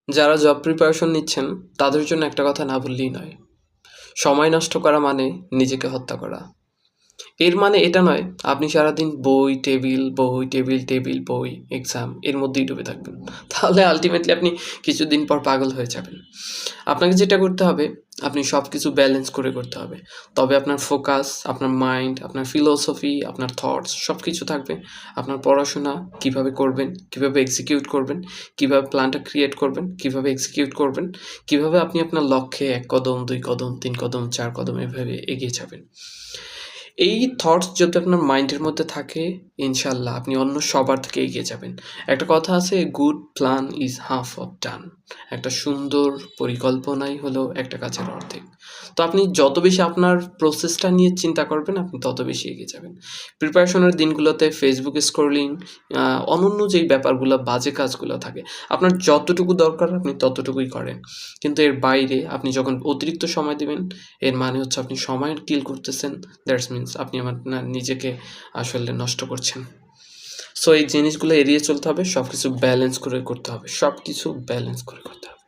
যারা job preparation নিচ্ছেন তাদের জন্য একটা কথা না বললেই নয়। সময় নষ্ট করা মানে নিজেকে হত্যা করা। এর মানে এটা নয় আপনি সারাদিন বই, টেবিল, বই, টেবিল, টেবিল, বই, এক্সাম এর মধ্যেই ডুবে থাকবেন। তাহলে আল্টিমেটলি আপনি কিছুদিন পর পাগল হয়ে যাবেন। আপনাকে যেটা করতে হবে, আপনি সব কিছু ব্যালেন্স করে করতে হবে। তবে আপনার ফোকাস, আপনার মাইন্ড, আপনার ফিলোসফি, আপনার থটস সব কিছু থাকবে। আপনার পড়াশোনা কীভাবে করবেন, কীভাবে এক্সিকিউট করবেন, কীভাবে প্ল্যানটা ক্রিয়েট করবেন, কীভাবে এক্সিকিউট করবেন, কীভাবে আপনি আপনার লক্ষ্যে ১ কদম, ২ কদম, ৩ কদম, ৪ কদম এভাবে এগিয়ে যাবেন। এই থটস যদি আপনার মাইন্ডের মধ্যে থাকে, ইনশাআল্লাহ আপনি অন্য সবার থেকে এগিয়ে যাবেন। একটা কথা আছে, good plan is half of done. একটা সুন্দর পরিকল্পনাই হলো একটা কাজের অর্ধেক। তো আপনি যত বেশি আপনার প্রসেসটা নিয়ে চিন্তা করবেন, আপনি তত বেশি এগিয়ে যাবেন। প্রিপারেশনের দিনগুলোতে ফেসবুক স্ক্রলিং, অনন্য যেই ব্যাপারগুলো, বাজে কাজগুলো থাকে, আপনার যতটুকু দরকার আপনি ততটুকুই করেন। কিন্তু এর বাইরে আপনি যখন অতিরিক্ত সময় দিবেন, এর মানে হচ্ছে আপনি সময় কিল করতেছেন। দ্যাটস মিনস আপনি আপনার নিজেকে আসলে নষ্ট করছেন। সো এই জিনিসগুলো এড়িয়ে চলতে হবে। সব কিছু ব্যালেন্স করে করতে হবে। সব কিছু ব্যালেন্স করে করতে হবে।